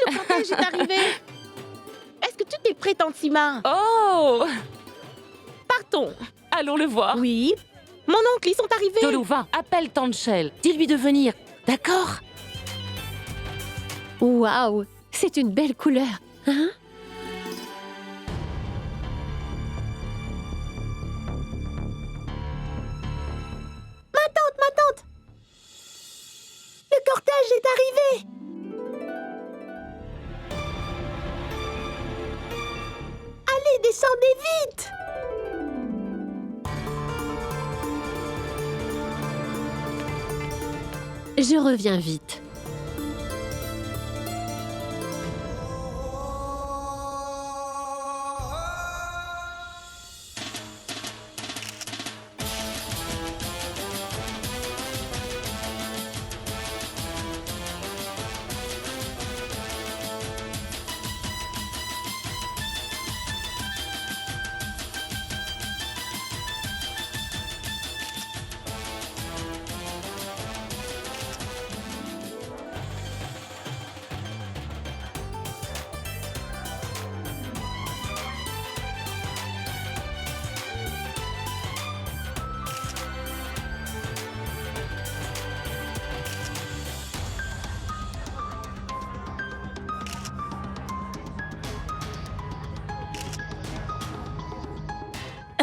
le cortège est arrivé. Est-ce que tout est prêt, Tante Sima? Oh! Partons. Allons le voir. Oui. Mon oncle, ils sont arrivés. Tolu, va, appelle Tante Shell. Dis-lui de venir. D'accord? Waouh, c'est une belle couleur. Hein? Ma tante. Le cortège est arrivé. Allez, descendez vite. Je reviens vite.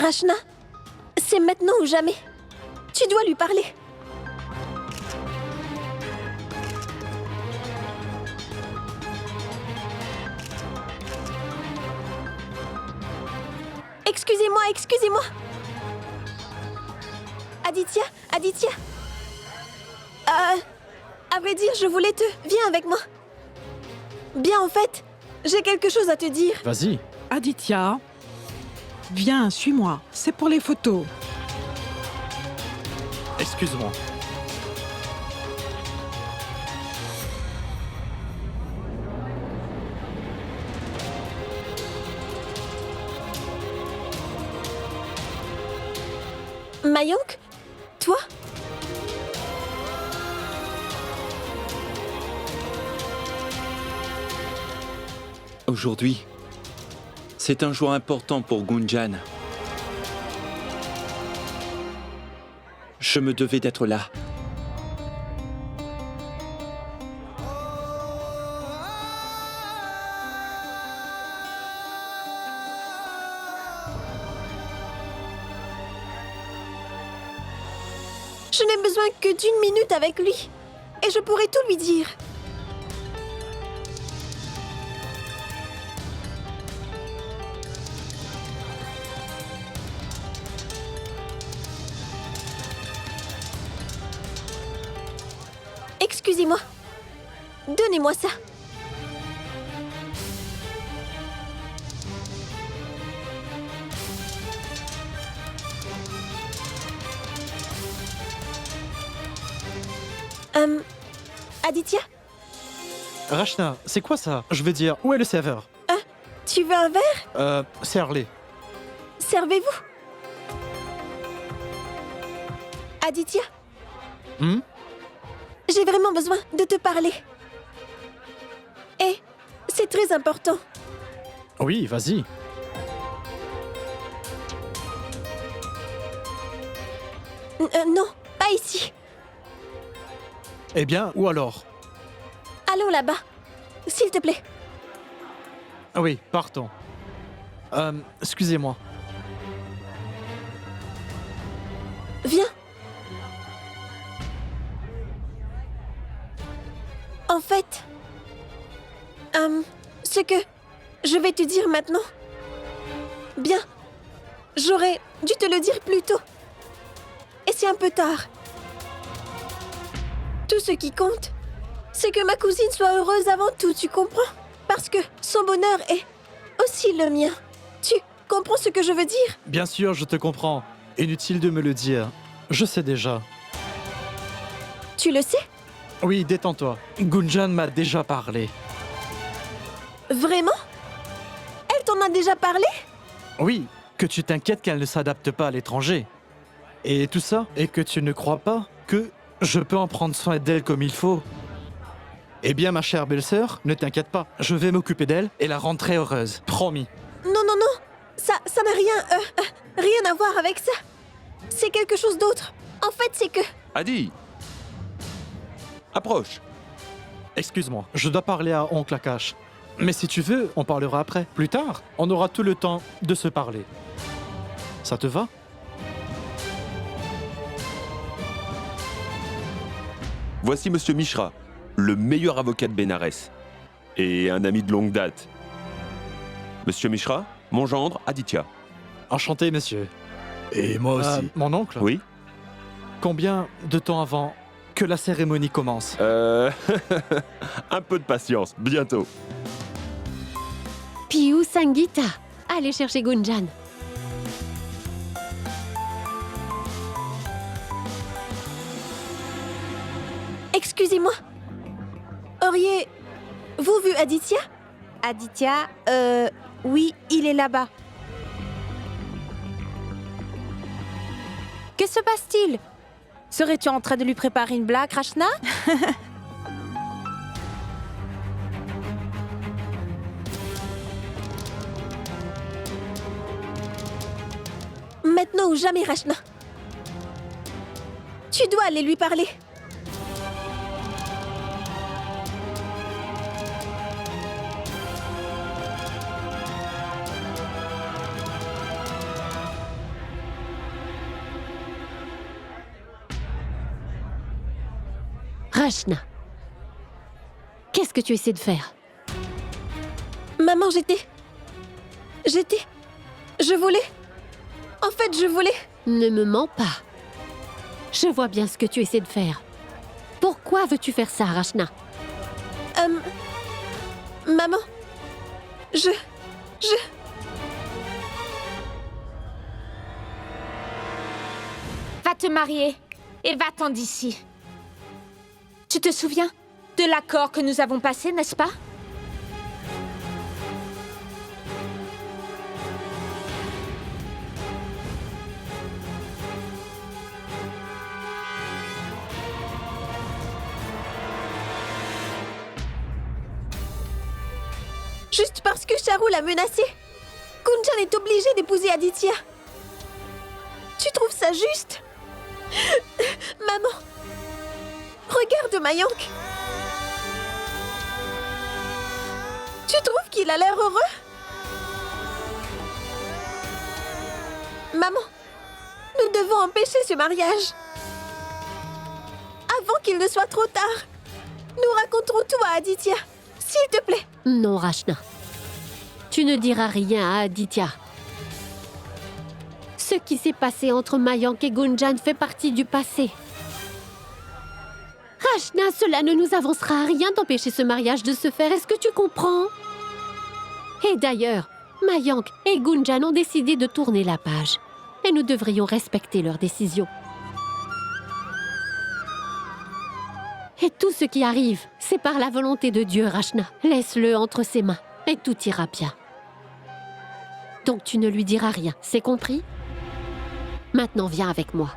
Rachna, c'est maintenant ou jamais. Tu dois lui parler. Excusez-moi. Aditya. À vrai dire, je voulais te... Viens avec moi. Bien, en fait, j'ai quelque chose à te dire. Vas-y. Aditya, viens, suis-moi. C'est pour les photos. Excuse-moi. Mayank, toi? Aujourd'hui, c'est un jour important pour Gunjan. Je me devais d'être là. Je n'ai besoin que d'une minute avec lui. Et je pourrai tout lui dire. Excusez-moi. Donnez-moi ça. Aditya, Rachna, c'est quoi ça? Je veux dire, où est le serveur? tu veux un verre? Serre-les. Servez-vous. Aditya, Hmm? j'ai vraiment besoin de te parler. Et c'est très important. Oui, vas-y. Non, pas ici. Eh bien, où alors? Allons là-bas. S'il te plaît. Ah oui, partons. Excusez-moi. Viens. En fait, ce que je vais te dire maintenant, bien, j'aurais dû te le dire plus tôt. Et c'est un peu tard. Tout ce qui compte, c'est que ma cousine soit heureuse avant tout, tu comprends? Parce que son bonheur est aussi le mien. Tu comprends ce que je veux dire? Bien sûr, je te comprends. Inutile de me le dire. Je sais déjà. Tu le sais? Oui, détends-toi. Gunjan m'a déjà parlé. Vraiment? Elle t'en a déjà parlé? Oui, que tu t'inquiètes qu'elle ne s'adapte pas à l'étranger. Et tout ça, et que tu ne crois pas que je peux en prendre soin d'elle comme il faut. Eh bien, ma chère belle-sœur, ne t'inquiète pas. Je vais m'occuper d'elle et la rendre très heureuse. Promis. Non, non, non. Ça n'a rien à voir avec ça. C'est quelque chose d'autre. En fait, c'est que... Adi, approche. Excuse-moi, je dois parler à Oncle Akash. Mais si tu veux, on parlera après. Plus tard, on aura tout le temps de se parler. Ça te va? Voici Monsieur Mishra, le meilleur avocat de Bénarès. Et un ami de longue date. Monsieur Mishra, mon gendre, Aditya. Enchanté, monsieur. Et moi aussi. Mon oncle? Oui. Combien de temps avant que la cérémonie commence? Un peu de patience, bientôt. Piu Sangita, allez chercher Gunjan. Excusez-moi. Auriez-vous vu Aditya? Aditya, oui, il est là-bas. Que se passe-t-il? Serais-tu en train de lui préparer une blague, Rachna? Maintenant ou jamais, Rachna. Tu dois aller lui parler. Rachna, qu'est-ce que tu essaies de faire? Maman, je voulais... En fait, je voulais... Ne me mens pas. Je vois bien ce que tu essaies de faire. Pourquoi veux-tu faire ça, Rachna? Maman, je... Va te marier et va-t'en d'ici. Tu te souviens de l'accord que nous avons passé, n'est-ce pas? Juste parce que Charu l'a menacé, Gunjan est obligé d'épouser Aditya. Tu trouves ça juste? Maman, regarde Mayank. Tu trouves qu'il a l'air heureux? Maman, nous devons empêcher ce mariage. Avant qu'il ne soit trop tard, nous raconterons tout à Aditya. S'il te plaît. Non, Rachna. Tu ne diras rien à Aditya. Ce qui s'est passé entre Mayank et Gunjan fait partie du passé. Rachna, cela ne nous avancera à rien d'empêcher ce mariage de se faire. Est-ce que tu comprends? Et d'ailleurs, Mayank et Gunjan ont décidé de tourner la page. Et nous devrions respecter leur décision. Et tout ce qui arrive, c'est par la volonté de Dieu, Rachna. Laisse-le entre ses mains et tout ira bien. Donc tu ne lui diras rien, c'est compris? Maintenant, viens avec moi.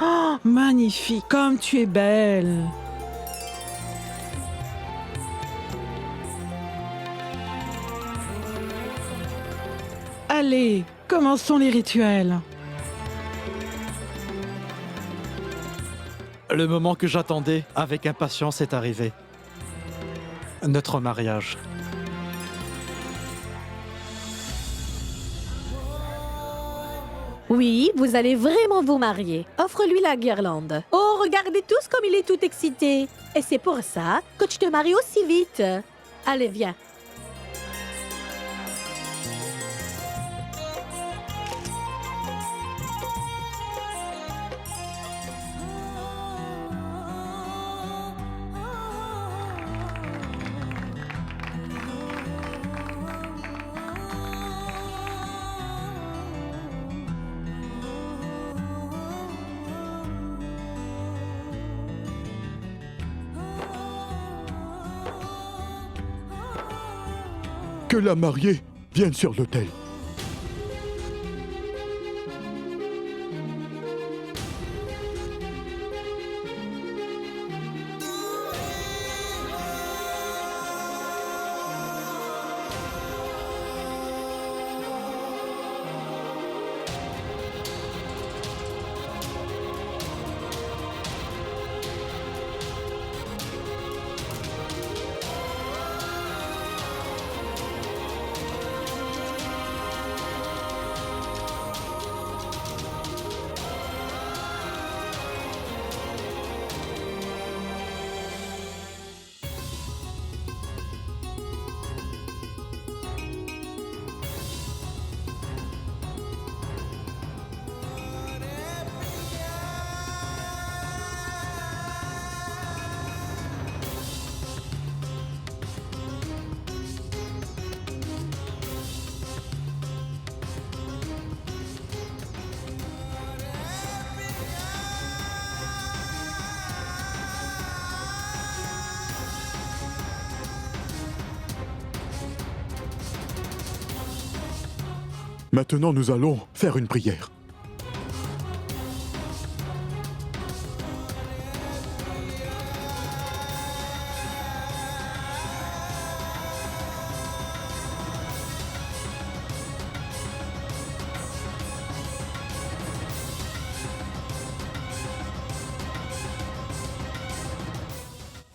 Oh, magnifique, comme tu es belle. Allez, commençons les rituels. Le moment que j'attendais avec impatience est arrivé. Notre mariage. Oui, vous allez vraiment vous marier. Offre-lui la guirlande. Oh, regardez tous comme il est tout excité. Et c'est pour ça que tu te maries aussi vite. Allez, viens. Que la mariée vienne sur l'autel. Maintenant, nous allons faire une prière.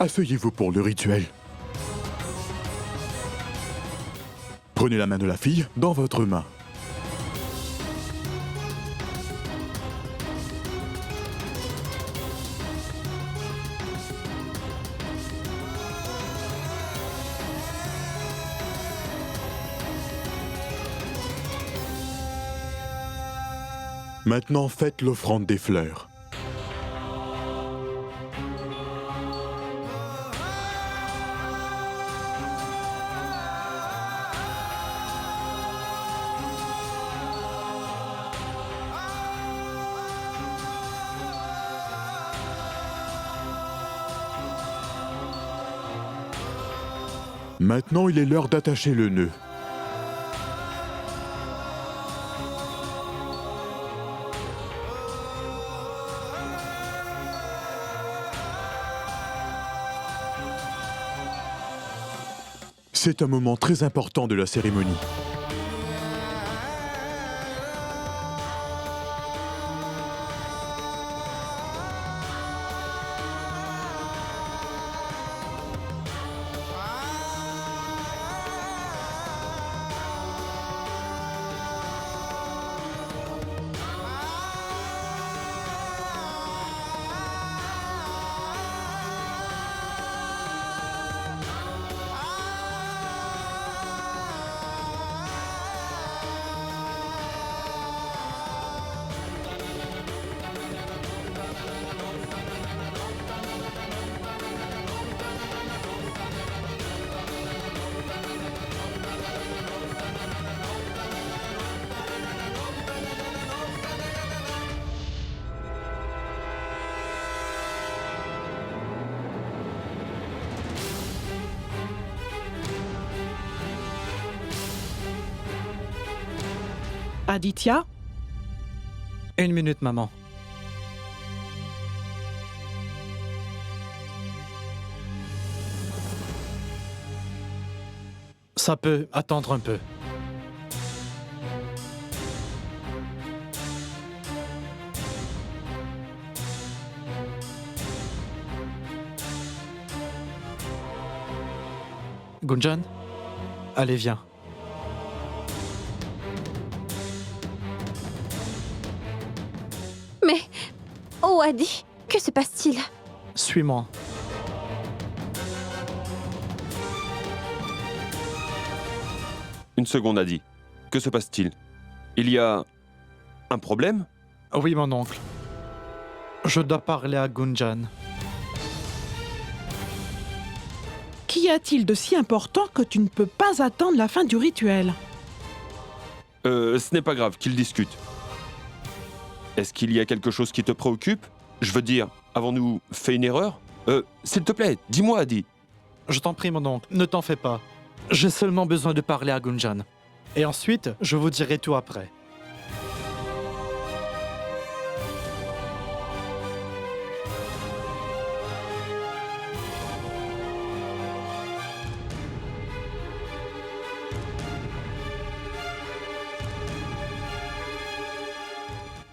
Asseyez-vous pour le rituel. Prenez la main de la fille dans votre main. Maintenant, faites l'offrande des fleurs. Maintenant, il est l'heure d'attacher le nœud. C'est un moment très important de la cérémonie. Aditya? Une minute, maman. Ça peut attendre un peu. Gunjan? Allez, viens. Mais... Oh, Adi, que se passe-t-il? Suis-moi. Une seconde, Adi. Que se passe-t-il? Il y a un problème? Oui, mon oncle. Je dois parler à Gunjan. Qu'y a-t-il de si important que tu ne peux pas attendre la fin du rituel? Ce n'est pas grave, qu'ils discutent. Est-ce qu'il y a quelque chose qui te préoccupe? Je veux dire, avons-nous fait une erreur? S'il te plaît, dis-moi, Adi. Je t'en prie, mon oncle, ne t'en fais pas. J'ai seulement besoin de parler à Gunjan. Et ensuite, je vous dirai tout après.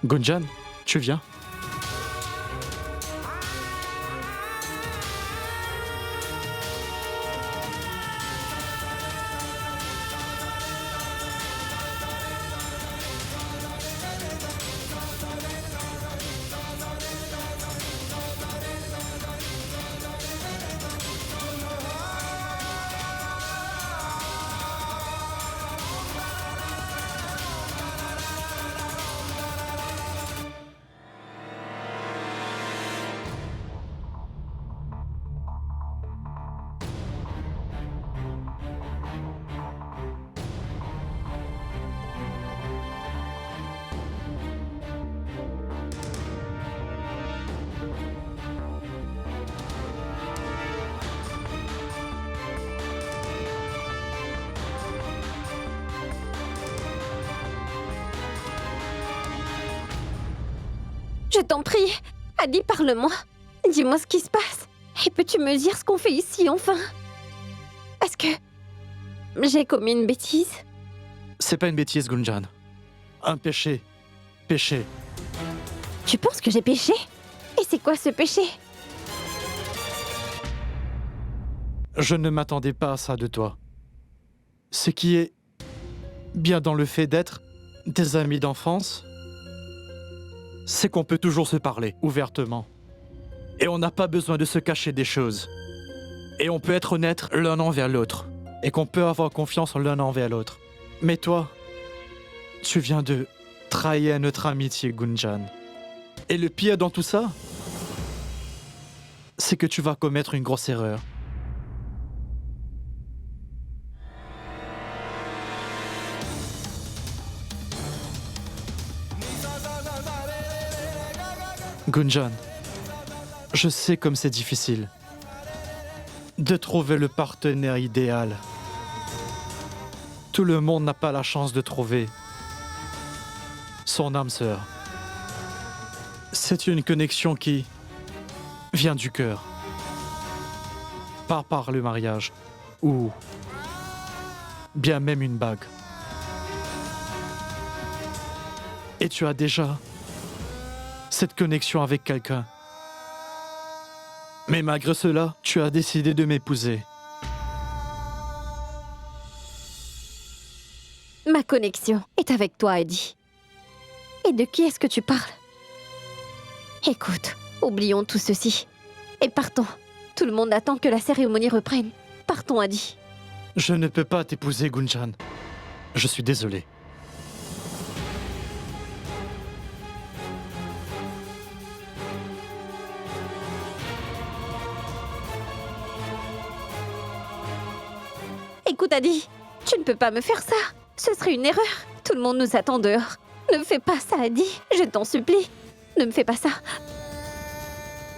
Gunjan, tu viens? Je t'en prie, Adi, parle-moi. Dis-moi ce qui se passe. Et peux-tu me dire ce qu'on fait ici, enfin? Est-ce que j'ai commis une bêtise? C'est pas une bêtise, Gunjan. Un péché. Péché. Tu penses que j'ai péché? Et c'est quoi ce péché? Je ne m'attendais pas à ça de toi. Ce qui est bien dans le fait d'être des amis d'enfance, c'est qu'on peut toujours se parler ouvertement. Et on n'a pas besoin de se cacher des choses. Et on peut être honnête l'un envers l'autre. Et qu'on peut avoir confiance l'un envers l'autre. Mais toi, tu viens de trahir notre amitié, Gunjan. Et le pire dans tout ça, c'est que tu vas commettre une grosse erreur. Gunjan, je sais comme c'est difficile de trouver le partenaire idéal. Tout le monde n'a pas la chance de trouver son âme sœur. C'est une connexion qui vient du cœur, pas par le mariage ou bien même une bague. Et tu as déjà cette connexion avec quelqu'un. Mais malgré cela, tu as décidé de m'épouser. Ma connexion est avec toi, Adi. Et de qui est-ce que tu parles? Écoute, oublions tout ceci. Et partons. Tout le monde attend que la cérémonie reprenne. Partons, Adi. Je ne peux pas t'épouser, Gunjan. Je suis désolé. Écoute, Adi, tu ne peux pas me faire ça. Ce serait une erreur. Tout le monde nous attend dehors. Ne fais pas ça, Adi. Je t'en supplie. Ne me fais pas ça.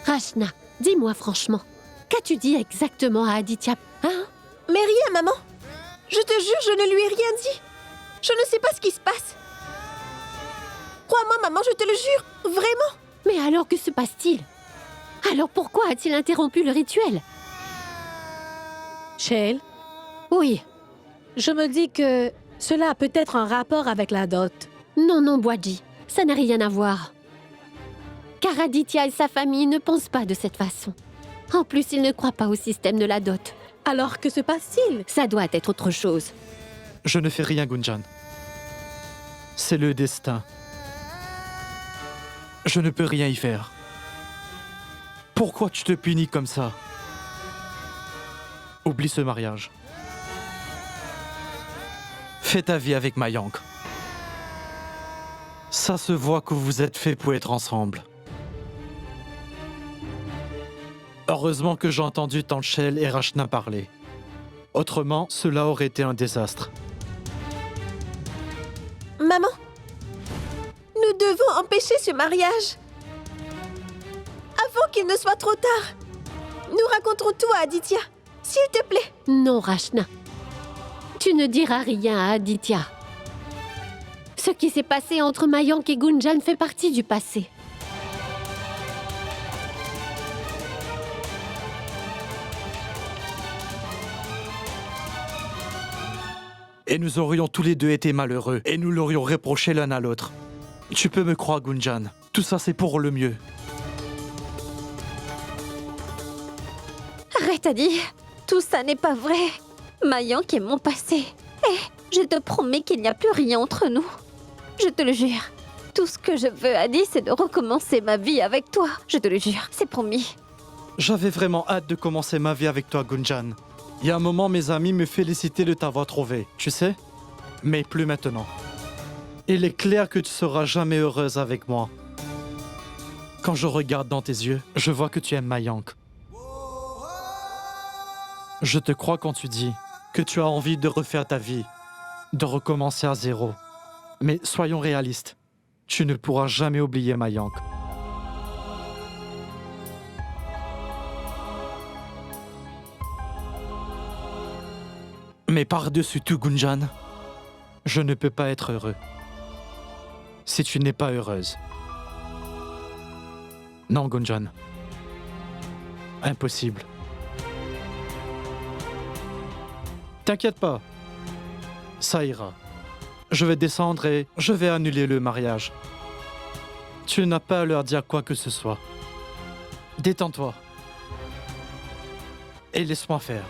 Rachna, dis-moi franchement, qu'as-tu dit exactement à Aditya? Hein? Mais rien, maman. Je te jure, je ne lui ai rien dit. Je ne sais pas ce qui se passe. Crois-moi, maman, je te le jure. Vraiment. Mais alors que se passe-t-il? Alors pourquoi a-t-il interrompu le rituel? Shale, Oui. je me dis que cela a peut-être un rapport avec la dot. Non, non, Boadji, ça n'a rien à voir. Car Aditya et sa famille ne pensent pas de cette façon. En plus, ils ne croient pas au système de la dot. Alors que se passe-t-il? Ça doit être autre chose. Je ne fais rien, Gunjan. C'est le destin. Je ne peux rien y faire. Pourquoi tu te punis comme ça? Oublie ce mariage. Fais ta vie avec Mayank. Ça se voit que vous êtes faits pour être ensemble. Heureusement que j'ai entendu Tanchel et Rachna parler. Autrement, cela aurait été un désastre. Maman, nous devons empêcher ce mariage. Avant qu'il ne soit trop tard. Nous raconterons tout à Aditya. S'il te plaît. Non, Rachna. Tu ne diras rien à Aditya. Ce qui s'est passé entre Mayank et Gunjan fait partie du passé. Et nous aurions tous les deux été malheureux, et nous l'aurions reproché l'un à l'autre. Tu peux me croire, Gunjan. Tout ça, c'est pour le mieux. Arrête, Adi. Tout ça n'est pas vrai. Mayank est mon passé. Et je te promets qu'il n'y a plus rien entre nous. Je te le jure. Tout ce que je veux, Adi, c'est de recommencer ma vie avec toi. Je te le jure, c'est promis. J'avais vraiment hâte de commencer ma vie avec toi, Gunjan. Il y a un moment, mes amis me félicitaient de t'avoir trouvé, tu sais? Mais plus maintenant. Il est clair que tu seras jamais heureuse avec moi. Quand je regarde dans tes yeux, je vois que tu aimes Mayank. Je te crois quand tu dis que tu as envie de refaire ta vie, de recommencer à zéro. Mais soyons réalistes, tu ne pourras jamais oublier Mayank. Mais par-dessus tout, Gunjan, je ne peux pas être heureux si tu n'es pas heureuse. Non, Gunjan. Impossible. T'inquiète pas. Ça ira. Je vais descendre et je vais annuler le mariage. Tu n'as pas à leur dire quoi que ce soit. Détends-toi. Et laisse-moi faire.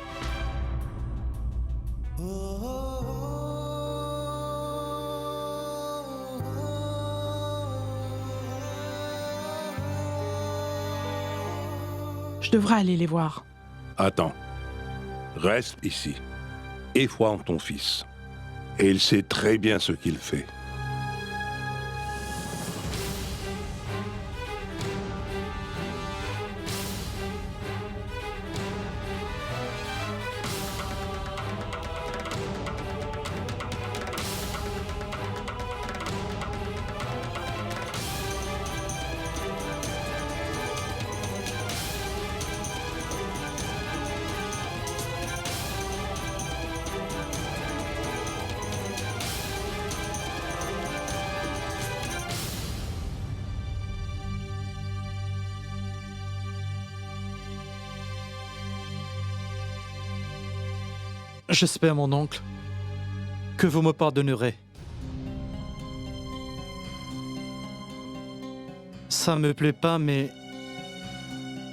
Je devrais aller les voir. Attends. Reste ici. Et foi en ton fils. Et il sait très bien ce qu'il fait. J'espère, mon oncle, que vous me pardonnerez. Ça me plaît pas, mais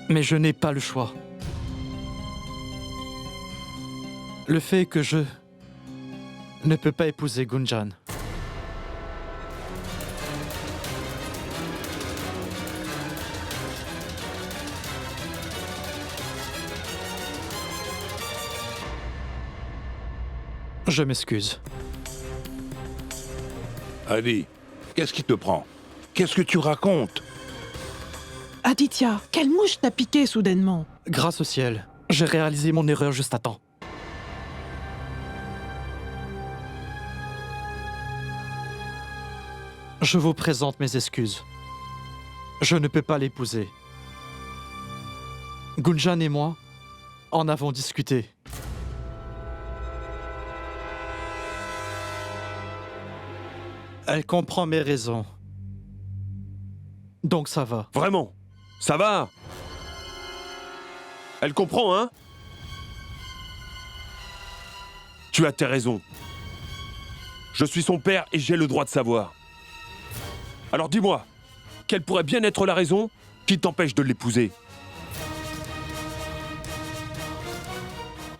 je n'ai pas le choix. Le fait que je ne peux pas épouser Gunjan. Je m'excuse. Adi, qu'est-ce qui te prend? Qu'est-ce que tu racontes? Aditya, quelle mouche t'a piqué soudainement? Grâce au ciel, j'ai réalisé mon erreur juste à temps. Je vous présente mes excuses. Je ne peux pas l'épouser. Gunjan et moi en avons discuté. Elle comprend mes raisons. Donc ça va. Vraiment? Ça va? Elle comprend, hein? Tu as tes raisons. Je suis son père et j'ai le droit de savoir. Alors dis-moi, quelle pourrait bien être la raison qui t'empêche de l'épouser?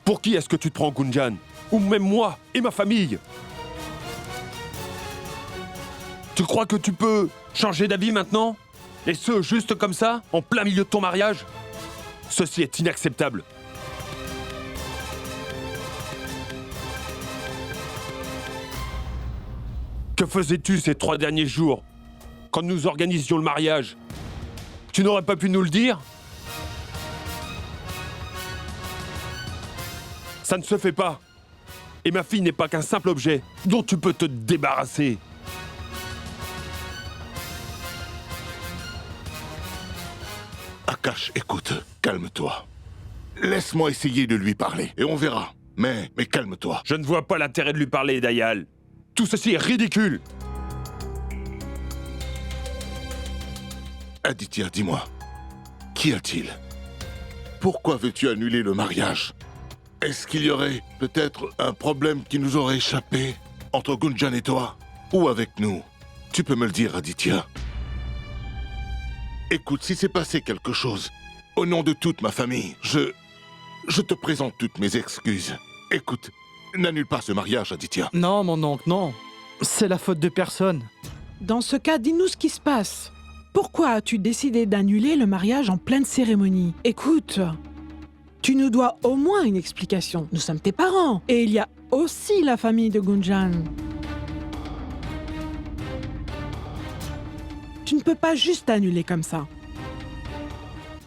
Pour qui est-ce que tu te prends, Gunjan? Ou même moi et ma famille? Tu crois que tu peux changer d'avis maintenant? Et ce, juste comme ça, en plein milieu de ton mariage? Ceci est inacceptable. Que faisais-tu ces 3 derniers jours, quand nous organisions le mariage? Tu n'aurais pas pu nous le dire? Ça ne se fait pas. Et ma fille n'est pas qu'un simple objet dont tu peux te débarrasser. Akash, écoute, calme-toi. Laisse-moi essayer de lui parler, et on verra. Mais calme-toi. Je ne vois pas l'intérêt de lui parler, Dayal. Tout ceci est ridicule. Aditya, dis-moi, qu'y a-t-il? Pourquoi veux-tu annuler le mariage? Est-ce qu'il y aurait peut-être un problème qui nous aurait échappé entre Gunjan et toi? Ou avec nous? Tu peux me le dire, Aditya. Écoute, si s'est passé quelque chose, au nom de toute ma famille, je te présente toutes mes excuses. Écoute, n'annule pas ce mariage, Aditya. Non, mon oncle, non. C'est la faute de personne. Dans ce cas, dis-nous ce qui se passe. Pourquoi as-tu décidé d'annuler le mariage en pleine cérémonie? Écoute, tu nous dois au moins une explication. Nous sommes tes parents. Et il y a aussi la famille de Gunjan. Tu ne peux pas juste annuler comme ça.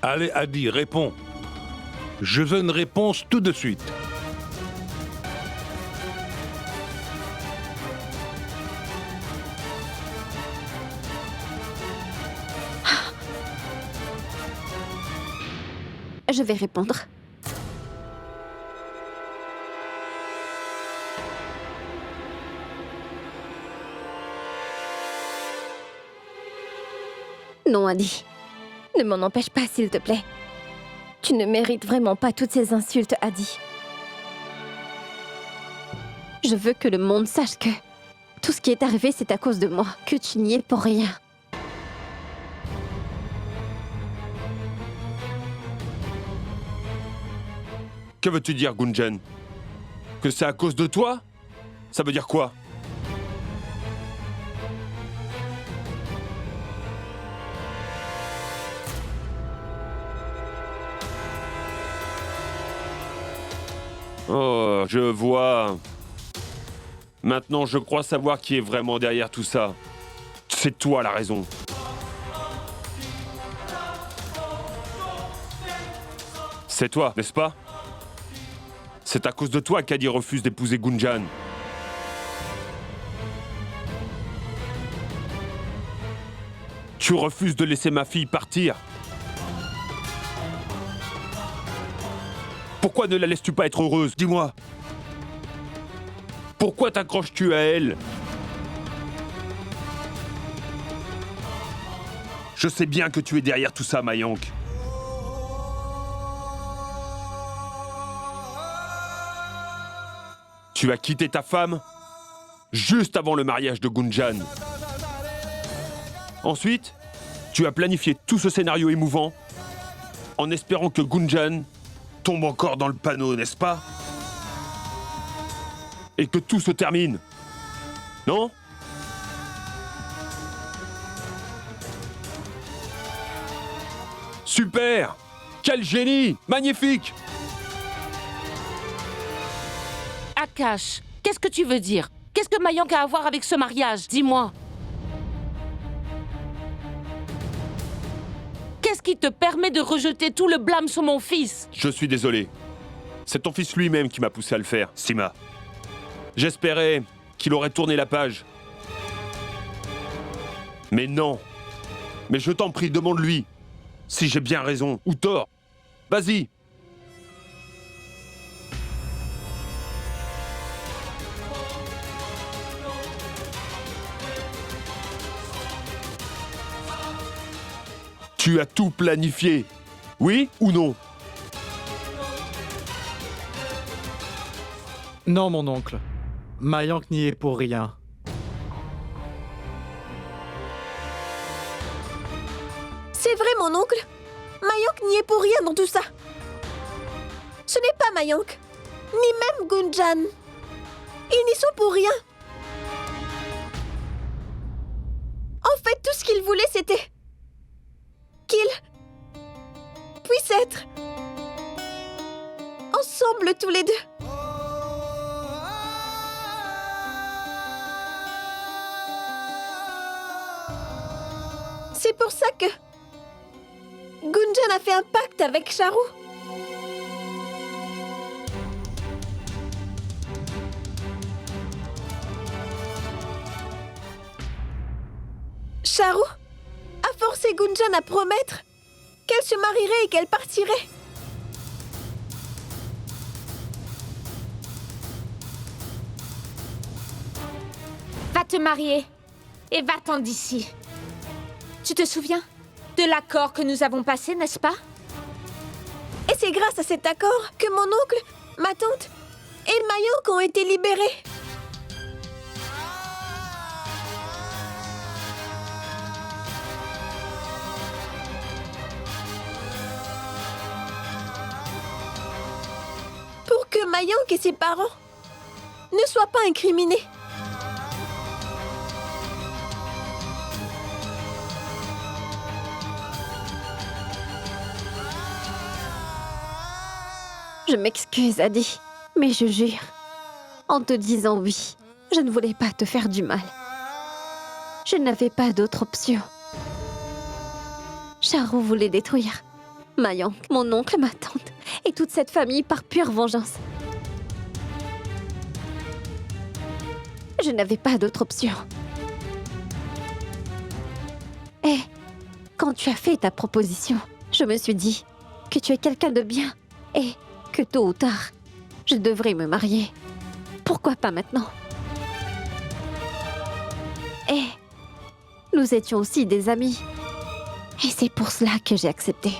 Allez, Adi, réponds. Je veux une réponse tout de suite. Je vais répondre. Non, Adi. Ne m'en empêche pas, s'il te plaît. Tu ne mérites vraiment pas toutes ces insultes, Adi. Je veux que le monde sache que tout ce qui est arrivé, c'est à cause de moi, que tu n'y es pour rien. Que veux-tu dire, Gunjan? Que c'est à cause de toi? Ça veut dire quoi? Oh, je vois. Maintenant, je crois savoir qui est vraiment derrière tout ça. C'est toi la raison. C'est toi, n'est-ce pas? C'est à cause de toi qu'Adi refuse d'épouser Gunjan. Tu refuses de laisser ma fille partir. Pourquoi ne la laisses-tu pas être heureuse? Dis-moi. Pourquoi t'accroches-tu à elle? Je sais bien que tu es derrière tout ça, Mayank. Tu as quitté ta femme juste avant le mariage de Gunjan. Ensuite, tu as planifié tout ce scénario émouvant en espérant que Gunjan tombe encore dans le panneau, n'est-ce pas? Et que tout se termine. Non? Super! Quel génie! Magnifique! Akash, qu'est-ce que tu veux dire? Qu'est-ce que Mayank a à voir avec ce mariage? Dis-moi. Qu'est-ce qui te permet de rejeter tout le blâme sur mon fils? Je suis désolé. C'est ton fils lui-même qui m'a poussé à le faire, Sima. J'espérais qu'il aurait tourné la page. Mais non. Mais je t'en prie, demande-lui si j'ai bien raison ou tort. Vas-y. Tu as tout planifié, oui ou non? Non, mon oncle. Mayank n'y est pour rien. C'est vrai, mon oncle. Mayank n'y est pour rien dans tout ça. Ce n'est pas Mayank, ni même Gunjan. Ils n'y sont pour rien. En fait, tout ce qu'ils voulaient, c'était qu'ils puissent être ensemble tous les deux. C'est pour ça que Gunjan a fait un pacte avec Charu. Charu a forcé Gunjan à promettre qu'elle se marierait et qu'elle partirait. vas te marier et va-t'en d'ici. Tu te souviens de l'accord que nous avons passé, n'est-ce pas? Et c'est grâce à cet accord que mon oncle, ma tante et Mayonk ont été libérés. Pour que Mayonk et ses parents ne soient pas incriminés. Je m'excuse, Adi, mais je jure, en te disant oui, je ne voulais pas te faire du mal. Je n'avais pas d'autre option. Charu voulait détruire Mayonk, mon oncle, ma tante, et toute cette famille par pure vengeance. Je n'avais pas d'autre option. Et quand tu as fait ta proposition, je me suis dit que tu es quelqu'un de bien et que tôt ou tard, je devrais me marier. Pourquoi pas maintenant? Et nous étions aussi des amis. Et c'est pour cela que j'ai accepté.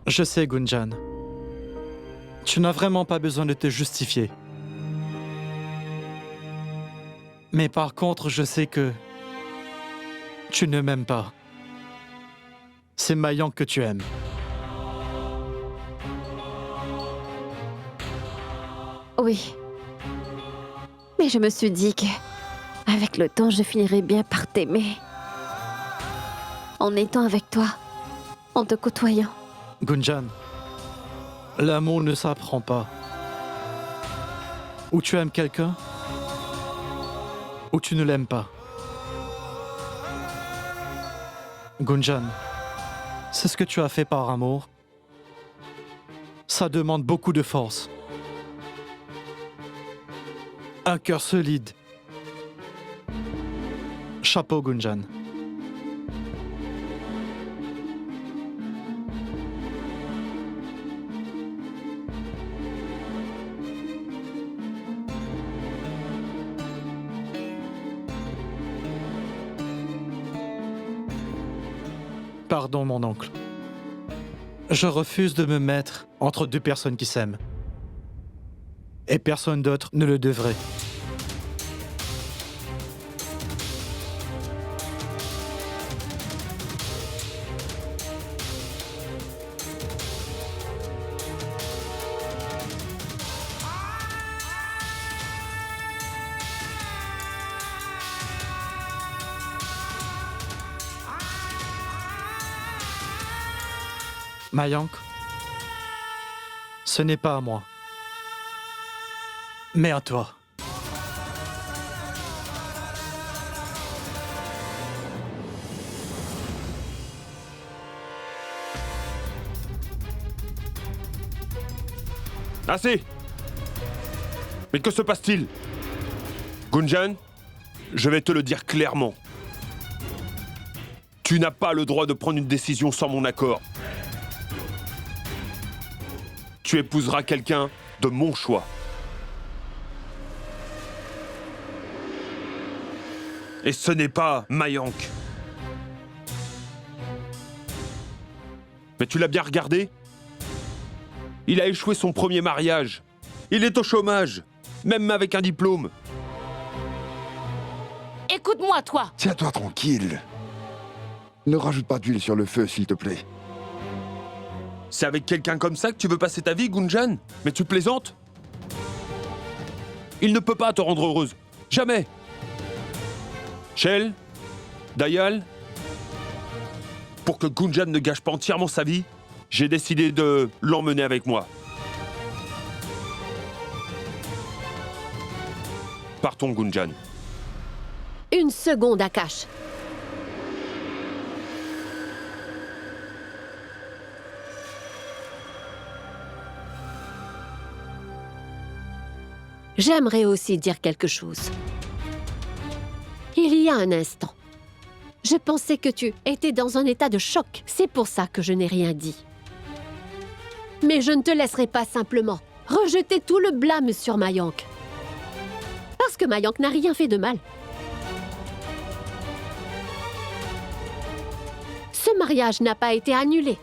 Je sais, Gunjan. Tu n'as vraiment pas besoin de te justifier. Mais par contre, je sais que tu ne m'aimes pas. C'est Mayonk que tu aimes. Oui. Mais je me suis dit que, avec le temps, je finirais bien par t'aimer. En étant avec toi, en te côtoyant. Gunjan, l'amour ne s'apprend pas. Ou tu aimes quelqu'un, ou tu ne l'aimes pas. Gunjan, c'est ce que tu as fait par amour. Ça demande beaucoup de force. Un cœur solide. Chapeau, Gunjan. Pardon, mon oncle. Je refuse de me mettre entre deux personnes qui s'aiment. Et personne d'autre ne le devrait. Mayonk, ce n'est pas à moi, mais à toi. Assez! Mais que se passe-t-il? Gunjan, je vais te le dire clairement. Tu n'as pas le droit de prendre une décision sans mon accord. Tu épouseras quelqu'un de mon choix. Et ce n'est pas Mayonk. Mais tu l'as bien regardé? Il a échoué son premier mariage. Il est au chômage, même avec un diplôme. Écoute-moi, toi. Tiens-toi tranquille. Ne rajoute pas d'huile sur le feu, s'il te plaît. C'est avec quelqu'un comme ça que tu veux passer ta vie, Gunjan? Mais tu plaisantes? Il ne peut pas te rendre heureuse. Jamais. Shell, Dayal, pour que Gunjan ne gâche pas entièrement sa vie, j'ai décidé de l'emmener avec moi. Partons, Gunjan. Une seconde, Akash. J'aimerais aussi dire quelque chose. Il y a un instant, je pensais que tu étais dans un état de choc. C'est pour ça que je n'ai rien dit. Mais je ne te laisserai pas simplement rejeter tout le blâme sur Mayonk. Parce que Mayank n'a rien fait de mal. Ce mariage n'a pas été annulé.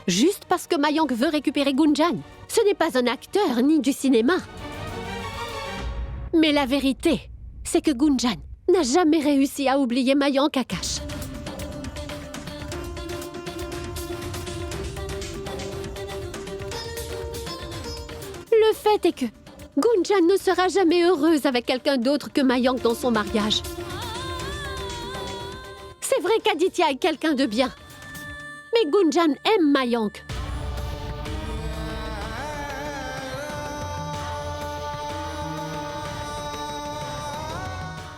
Juste parce que Mayank veut récupérer Gunjan. Ce n'est pas un acteur ni du cinéma. Mais la vérité, c'est que Gunjan n'a jamais réussi à oublier Mayank Akash. Le fait est que Gunjan ne sera jamais heureuse avec quelqu'un d'autre que Mayank dans son mariage. C'est vrai qu'Aditya est quelqu'un de bien. Mais Gunjan aime Mayank.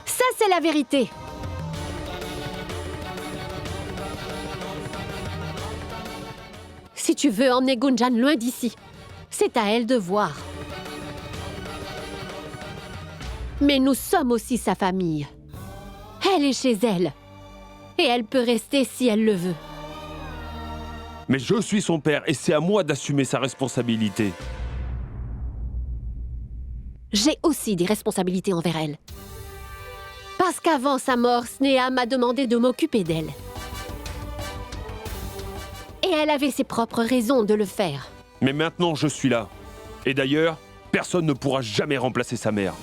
Ça, c'est la vérité. Si tu veux emmener Gunjan loin d'ici, c'est à elle de voir. Mais nous sommes aussi sa famille. Elle est chez elle. Et elle peut rester si elle le veut. Mais je suis son père et c'est à moi d'assumer sa responsabilité. J'ai aussi des responsabilités envers elle. Parce qu'avant sa mort, Sneha m'a demandé de m'occuper d'elle. Et elle avait ses propres raisons de le faire. Mais maintenant, je suis là. Et d'ailleurs, personne ne pourra jamais remplacer sa mère.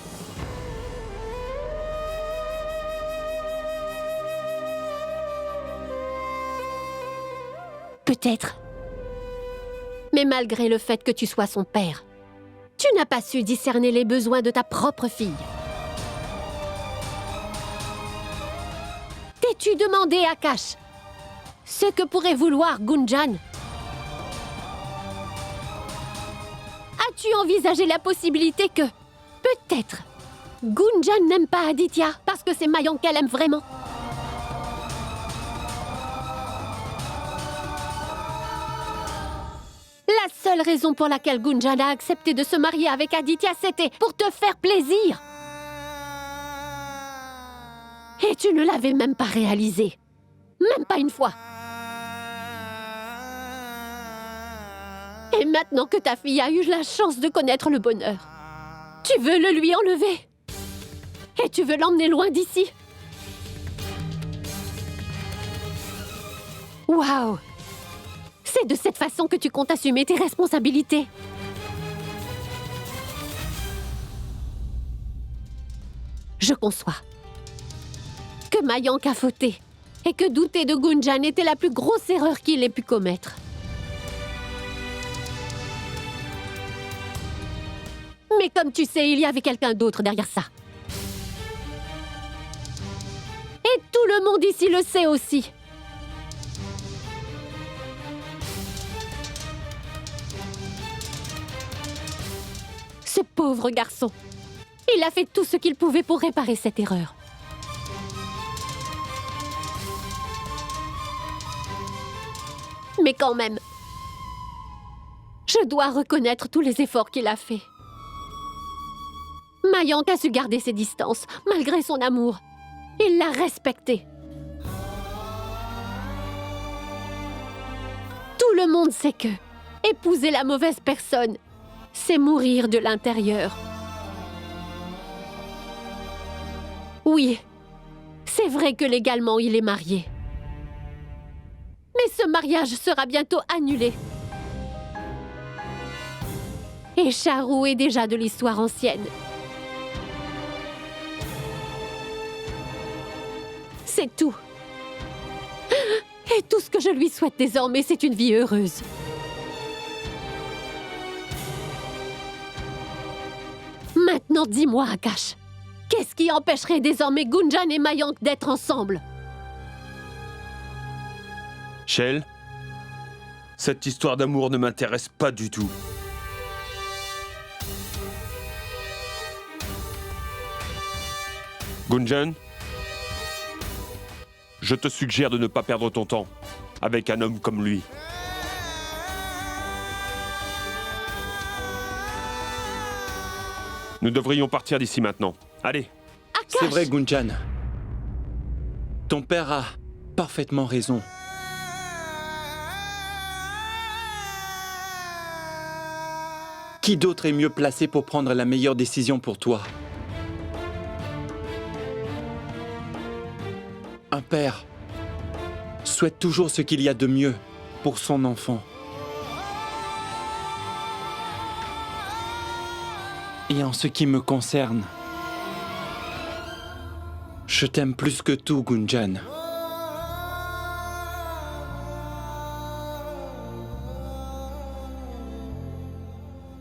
Peut-être. Mais malgré le fait que tu sois son père, tu n'as pas su discerner les besoins de ta propre fille. T'es-tu demandé, Akash, ce que pourrait vouloir Gunjan? As-tu envisagé la possibilité que, peut-être, Gunjan n'aime pas Aditya parce que c'est Mayank qu'elle aime vraiment? La seule raison pour laquelle Gunjan a accepté de se marier avec Aditya, c'était pour te faire plaisir. Et tu ne l'avais même pas réalisé. Même pas une fois. Et maintenant que ta fille a eu la chance de connaître le bonheur, tu veux le lui enlever. Et tu veux l'emmener loin d'ici. Waouh! C'est de cette façon que tu comptes assumer tes responsabilités. Je conçois que Mayank a fauté et que douter de Gunjan était la plus grosse erreur qu'il ait pu commettre. Mais comme tu sais, il y avait quelqu'un d'autre derrière ça. Et tout le monde ici le sait aussi. Ce pauvre garçon, il a fait tout ce qu'il pouvait pour réparer cette erreur. Mais quand même, je dois reconnaître tous les efforts qu'il a faits. Mayank a su garder ses distances, malgré son amour. Il l'a respecté. Tout le monde sait que épouser la mauvaise personne, c'est mourir de l'intérieur. Oui, c'est vrai que légalement il est marié. Mais ce mariage sera bientôt annulé. Et Charu est déjà de l'histoire ancienne. C'est tout. Et tout ce que je lui souhaite désormais, c'est une vie heureuse. Maintenant, dis-moi, Akash, qu'est-ce qui empêcherait désormais Gunjan et Mayank d'être ensemble? Shell, cette histoire d'amour ne m'intéresse pas du tout. Gunjan, je te suggère de ne pas perdre ton temps avec un homme comme lui. Nous devrions partir d'ici maintenant. Allez. Akash! C'est vrai, Gunjan. Ton père a parfaitement raison. Qui d'autre est mieux placé pour prendre la meilleure décision pour toi? Un père souhaite toujours ce qu'il y a de mieux pour son enfant. Et en ce qui me concerne, je t'aime plus que tout, Gunjan.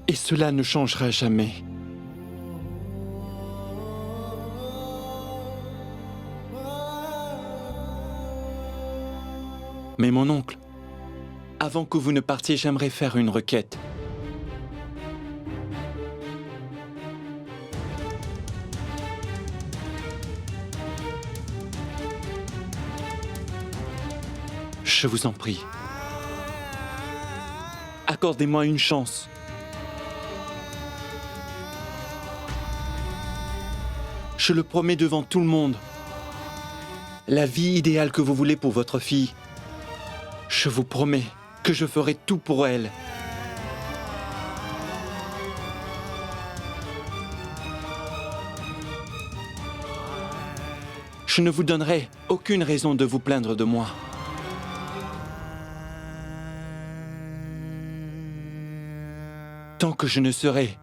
Et cela ne changera jamais. Mais mon oncle, avant que vous ne partiez, j'aimerais faire une requête. Je vous en prie. Accordez-moi une chance. Je le promets devant tout le monde. La vie idéale que vous voulez pour votre fille. Je vous promets que je ferai tout pour elle. Je ne vous donnerai aucune raison de vous plaindre de moi. Tant que je ne serai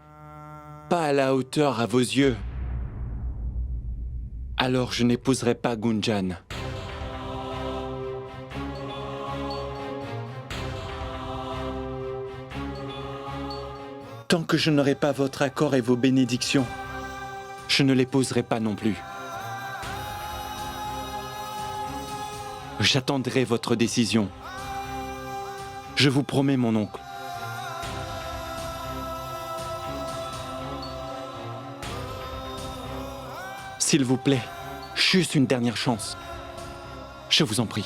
pas à la hauteur à vos yeux, alors je n'épouserai pas Gunjan. Tant que je n'aurai pas votre accord et vos bénédictions, je ne l'épouserai pas non plus. J'attendrai votre décision. Je vous promets, mon oncle. S'il vous plaît, juste une dernière chance. Je vous en prie.